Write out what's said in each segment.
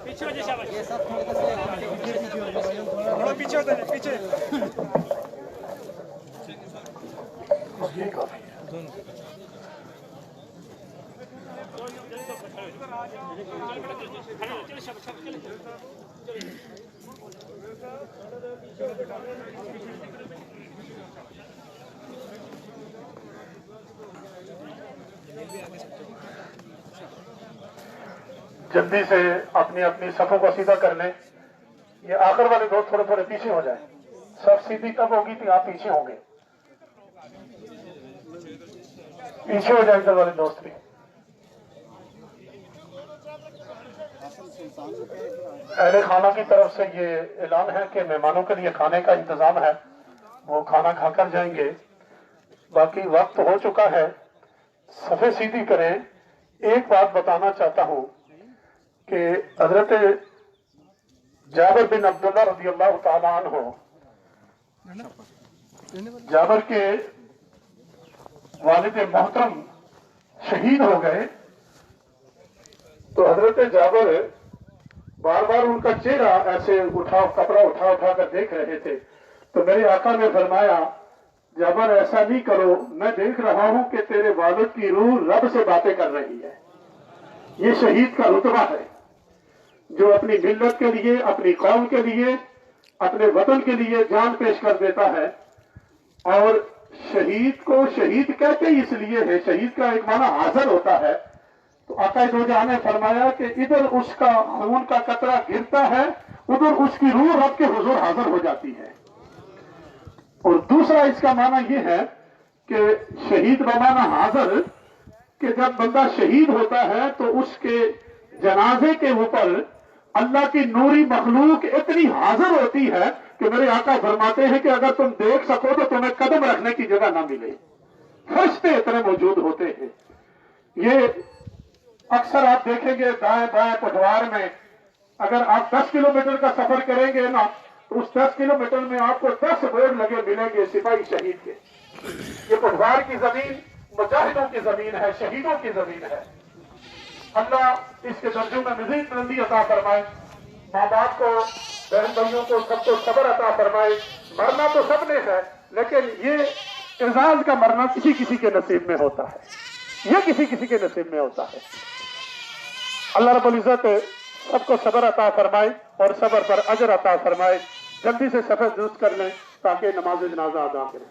पीछे हो जाए शाबाश। थोड़ा पीछे होते हैं पीछे। जल्दी से अपनी अपनी सफों को सीधा कर लें। ये आखिर वाले दोस्त थोड़े थोड़े पीछे हो जाए। सब सीधी तब होगी तो आप पीछे होंगे। पीछे हो जाए इधर वाले दोस्त भी। अहले खाना की तरफ से ये ऐलान है कि मेहमानों के लिए खाने का इंतजाम है, वो खाना खाकर जाएंगे। बाकी वक्त हो चुका है, सफे सीधी करें। एक बात बताना चाहता हूं कि हजरत जाबिर बिन अब्दुल्लाह रज़ियल्लाहु ताला अन्हु, जाबिर के वालिद मोहतरम शहीद हो गए, तो हजरत जाबिर बार बार उनका चेहरा ऐसे कपड़ा उठा उठा कर देख रहे थे। तो मेरे आका ने फरमाया, जाबिर ऐसा नहीं करो, मैं देख रहा हूं कि तेरे वालिद की रूह रब से बातें कर रही है। ये शहीद का रुतबा है जो अपनी मिल्लत के लिए, अपनी कौम के लिए, अपने वतन के लिए जान पेश कर देता है। और शहीद को शहीद कहते ही इसलिए है, शहीद का एक माना हाजिर होता है। तो आका दो जहां ने फरमाया कि इधर उसका खून का कतरा गिरता है, उधर उसकी रूह रब के हुजूर हाजिर हो जाती है। और दूसरा इसका माना यह है कि शहीद बमाना हाजिर, कि जब बंदा शहीद होता है तो उसके जनाजे के ऊपर अल्लाह की नूरी मखलूक इतनी हाजिर होती है कि मेरे आका फरमाते हैं कि अगर तुम देख सको तो तुम्हें कदम रखने की जगह ना मिले। फरिश्ते इतने मौजूद होते हैं। ये अक्सर आप देखेंगे दाएं बाएं पटवार में, अगर आप 10 किलोमीटर का सफर करेंगे ना, तो उस 10 किलोमीटर में आपको 10 बोर्ड लगे मिलेंगे सिपाही शहीद के। ये पटवार की जमीन मुजाहिदों की जमीन है, शहीदों की जमीन है। अल्लाह इसके दर्जों में मजीद बुलंदी अता फरमाए। माँ बाप को, बहन भाइयों को, सबको सब्र अता फरमाए। मरना तो सबने है, लेकिन ये एजाज का मरना किसी किसी के नसीब में होता है, ये किसी किसी के नसीब में होता है। अल्लाह रब्बुल इज्जत सबको सब्र अता फरमाए और सब्र पर अजर अता फरमाए। जल्दी से सफर दुरुस्त कर लें ताकि नमाज जनाजा अदा करें।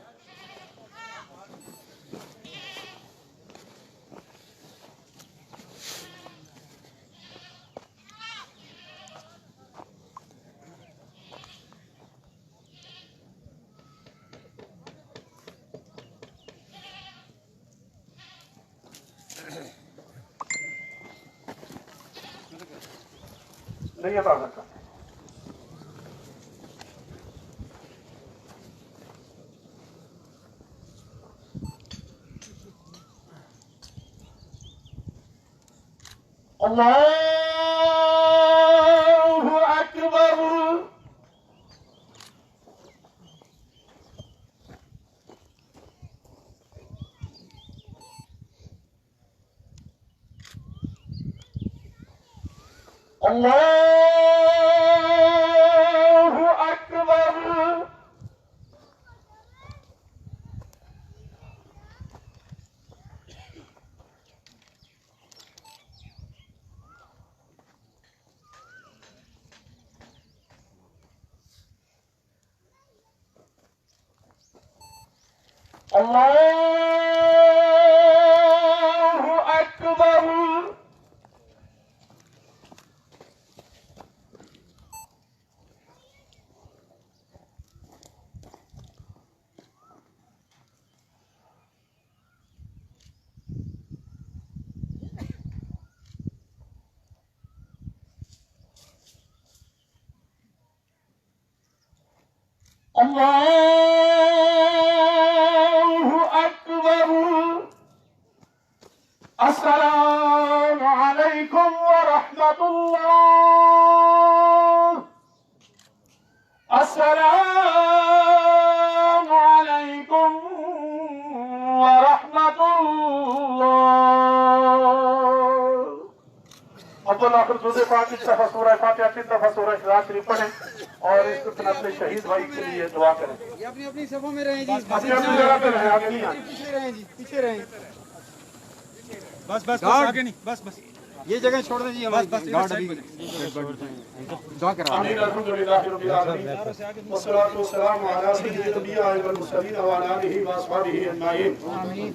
नहीं अदा सकता। अल्लाहु अकबर। अल्लाहु अकबर। अल्लाहु अकबर। अल्लाहु अकबर। अस्सलामु अलैकुम व रहमतुल्लाह। अस्सलामु अलैकुम व रहमतुल्लाह। अव्वल आखिर दुरूद पाक की दफा सूरह फातिहा 3 दफा सूरह इखलास शरीफ पढ़ें और इस अपने शहीद भाई के लिए दुआ करें। ये अपनी अपनी सफों में रहें जी, अपनी अपनी जगह पे रहें, आगे नहीं आए। पीछे रहें जी, पीछे रहें। बस बस बस आगे नहीं, बस बस ये जगह छोड़ दें जी, हमारी गार्ड अभी दुआ करा। आमीन अल्हम्दुलिल्लाहि रब्बिल आलमीन वस्सलातु वस्सलामु अला सय्यिदिल अंबिया वल मुरसलीन व अला आलिहि व अस्हाबिहि अजमाइन। आमीन।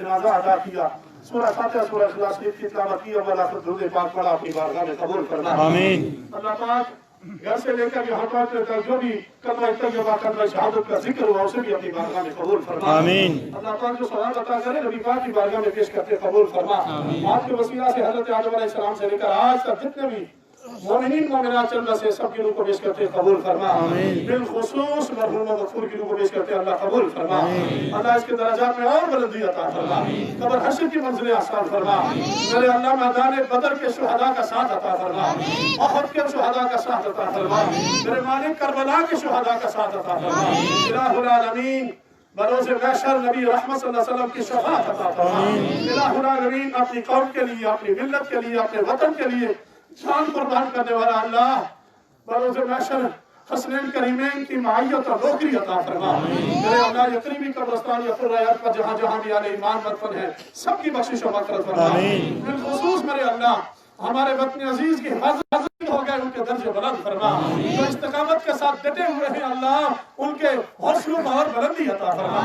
जनाजा अदा किया। सूरह फातिहा सूरह इखलास की तिलावत की और अल्लाह दुरूद पाक पढ़ा अपनी बारगाह में कबूल करना। आमीन। अल्लाह पाक घर से लेकर यहाँ तक जो भी कलमा तर्जुमा कलमा शहादत का जिक्र हुआ उसे भी अपनी बारगाह में कबूल फरमा। आमीन। अल्लाह पाक जो सवाल अता करे नबी पाक की बारगाह में पेश करते कबूल फरमा। आपके वसीला से हजरत आदम अलैहिस्सलाम से लेकर आज तक जितने भी मोमिनीन मोमिनात चल रहे सब की रूह को पेश करते कबूल फरमा। बिलखुसूस मरहूम मगफूर की रूह को पेश करते अल्लाह कबूल फरमा। अल्लाह इसके दर्जात में और बुलंदी अता फरमा। कब्र हश्र की मंजिलें आसान फरमा। मेरे अल्लाह मैदान बदर के शुहदा का साथ अता फरमा। उहद के शुहदा का साथ अता फरमा। मेरे मालिक करबला के शुहदा का साथ अता फरमा। इलाहुल आलमीन बरोज़ महशर नबी रहमत सल्लल्लाहु अलैहि वसल्लम की शफाअत अता फरमा। इलाहुल आलमीन अपनी कौम के लिए, अपनी मिल्लत के लिए, अपने वतन के लिए जान कुर्बान करने वाला अल्लाह बरोज़ महशर हसनैन करीमैन की मायत और नौकरी अता फरमा। मेरे अल्लाह ये करीबी कब्रिस्तान या फुर्रायात पर जहाँ जहाँ भी आले ईमान मदफन है सबकी बख्शिश और मग़फ़िरत फरमा। बिलखुसूस मेरे अल्लाह हमारे वतन अजीज की हिफाजत हो गए, उनके दर्जे बुलंद फरमा। जो इस्तिकामत के साथ डटे हुए हैं अल्लाह उनके हौसलों में और बुलंदी अता फरमा।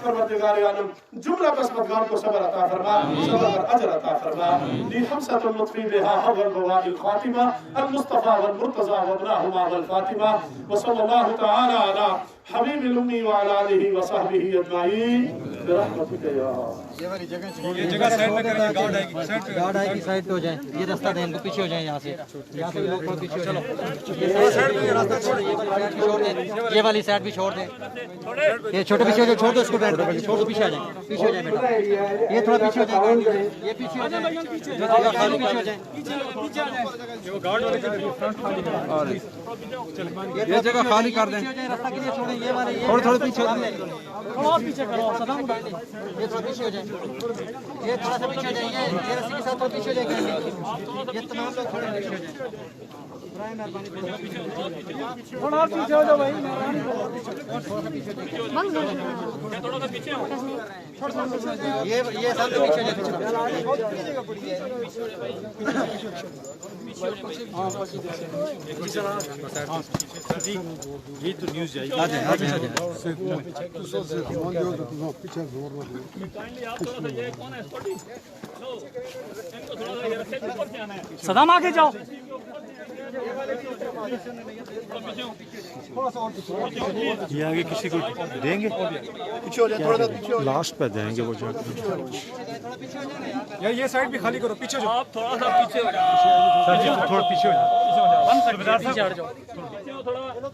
परवरदिगार आलम जुमला किस्मतगार को सब्र अता फरमा, सब्र और अजर अता फरमा। ली हमसतुल लुत्फी बिहा हवल बवाइल खातिमा अल मुस्तफा वल मुर्तज़ा व इब्राहिमा वल फातिमा व सल्लल्लाहु तआला अला हबीबिल उम्मी व अला आलिहि व सहबिहि अजमाइन बिरहमतिका या। ये वाली जगह ये जगह साइड में करेंगे, गार्ड आएगी साइड पे, गार्ड आएगी साइड पे हो जाए। ये रास्ता दें इनको, पीछे हो जाए यहाँ से भी लोग थोड़ा पीछे हो जाए। ये रास्ता छोड़, ये वाली साइड भी छोड़ दें। ये छोटे पीछे हो जाए, छोड़ दो इसको, बैठ छोड़ दो, पीछे आ जाए, पीछे हो जाए बेटा। ये थोड़ा पीछे हो जाए, ये पीछे हो जाए, पीछे हो जाए, वो गार्ड वाले का फ्रंट खाली और ये जगह खाली कर दें। रास्ता के लिए छोड़ें। ये वाले थोड़े थोड़े पीछे थोड़ा पीछे करो, सदाम उठा दे। ये थोड़ा पीछे हो जाए, ये थोड़ा सा पीछे हो जाए, ये रस्सी के साथ थोड़ा पीछे हो जाएगा। ये तमाम लोग थोड़े पीछे हो जाए। थोड़ा पीछे हो जाओ भाई। थोड़ा सा पीछे हो। ये सब तो पीछे हो जाए। ये तो न्यूज़ जाएगी। काइंडली आप थोड़ा सा ये कौन है स्पॉटी लो इनको थोड़ा सा ये रस्ते के ऊपर से आना है। सदाम आगे जाओ। ये आगे किसी को देंगे, पीछे हो जाए, थोड़ा सा पीछे हो जाए। लास्ट पे देंगे वो जाके। यार ये साइड भी खाली करो, पीछे जाओ। आप थोड़ा सा पीछे हो जाओ। थोड़ा पीछे हो जाओ। पीछे हट जाओ। पीछे हो थोड़ा, थोड़ा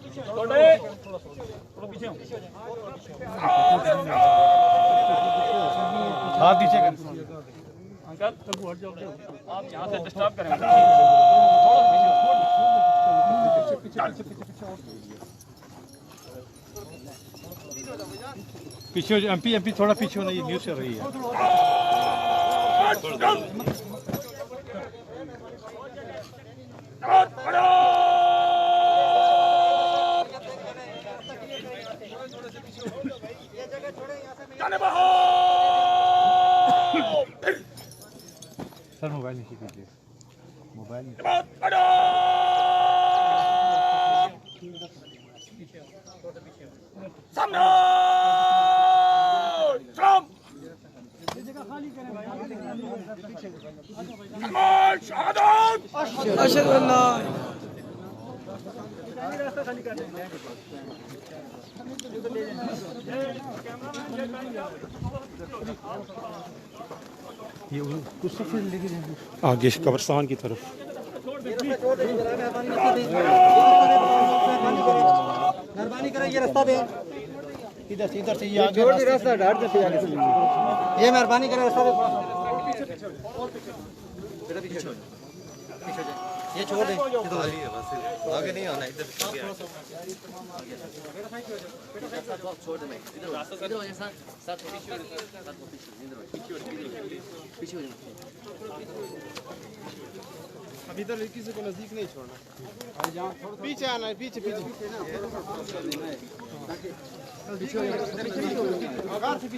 पीछे हो। हाथ नीचे कर। अंकल हट जाओ, आप यहाँ से डिस्टर्ब करेंगे। पीछे हो जाओ। एमपी थोड़ा पीछे होना, ये न्यूज़ चल रही है। सर मोबाइल नीचे कीजिए, मोबाइल अशहदु अल्ला आगे कब्रिस्तान की तरफ। मेहरबानी करें, ये रास्ता दें। इधर से ये आगे रास्ता डाट देते आगे से। ये मेहरबानी करें, रास्ता दें। बेटा पीछे हो जाए, पीछे हो जाए, ये छोड़ दे, आगे नहीं आना, इधर छोड़ दे, इधर हो जाए, साथ पीछे हो जाए। अब इधर किसी को नजदीक नहीं छोड़ना, पीछे आना है, पीछे पीछे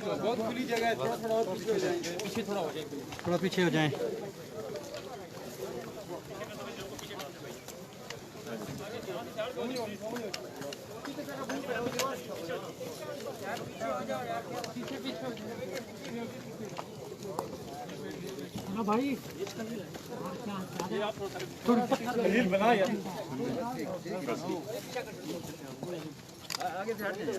बहुत खुली जगह है, थोड़ा थोड़ा और पीछे हो जाएंगे, पीछे थोड़ा हो जाएंगे, थोड़ा पीछे हो जाएं। भाई रील बना यार। आगे से हट जाइए।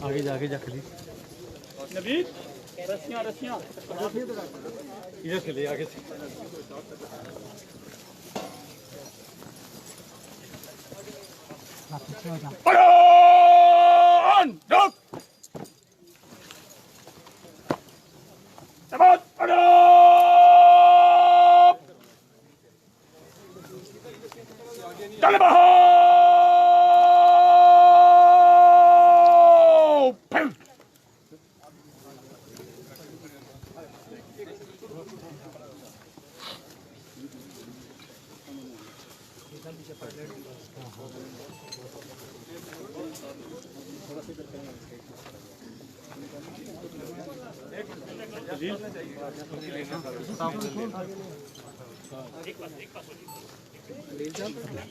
आगे जा खली नबीद रस्सियां इधर से ले आगे से।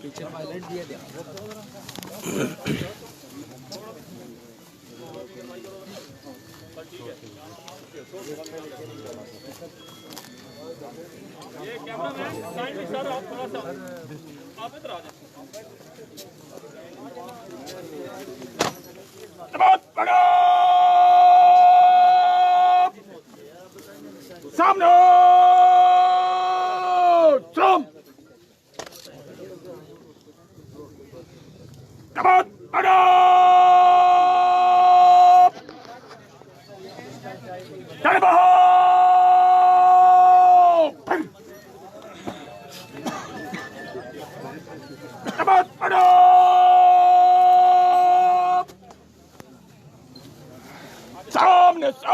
पीछे पायलट दिया दे। ये कैमरामैन काइंडली सर आप थोड़ा सा आप इधर आ जाए। सामने Trump Kabat Adab Taliban Kabat Adab Samne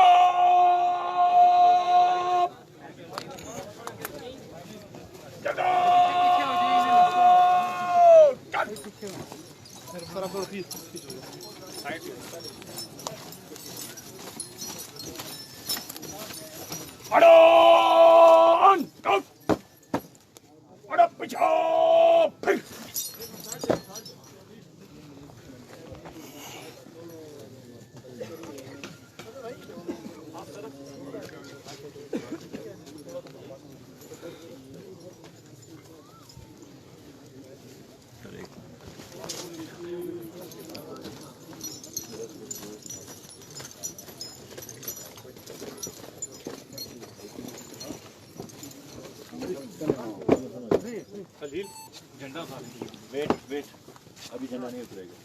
Khalil झंडा वेट अभी झंडा नहीं उतरेगा।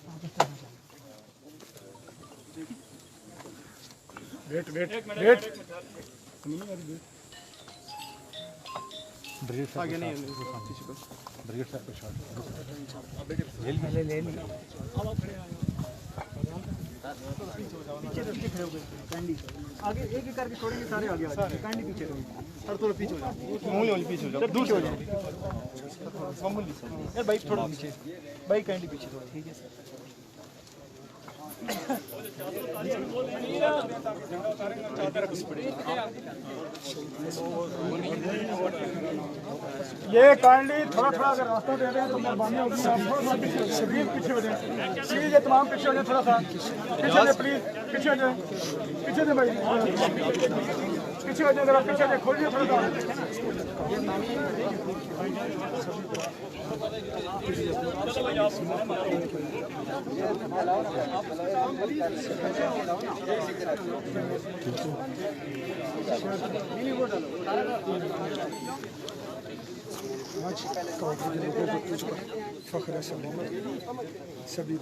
वेट आगे नहीं ब्रिगेड साहब को शॉट ले पीछे खड़े हो गए कैंडी आगे एक एक करके छोड़ेंगे सारे आगे आ जाएंगे कैंडी पीछे सर थोड़ा पीछे हो जाओ मामूली पीछे हो जाओ दूर से हो जाओ मामूली यार बाइक थोड़ा पीछे बाइक कैंडी पीछे थोड़ा ठीक है सर ये काइंडली थोड़ा अगर रास्ता दे रहे हैं तो मेहरबानी होगी आप थोड़ा सा पीछे हो जाए प्लीज ये तमाम पीछे हो जाए थोड़ा सा पीछे दे प्लीज पीछे हो जाए पीछे दे भाई पीछे हो जाए जरा पीछे दे खोलिए थोड़ा सा आज कौंसल के लोगों को तुझ पर फख्र है। सभी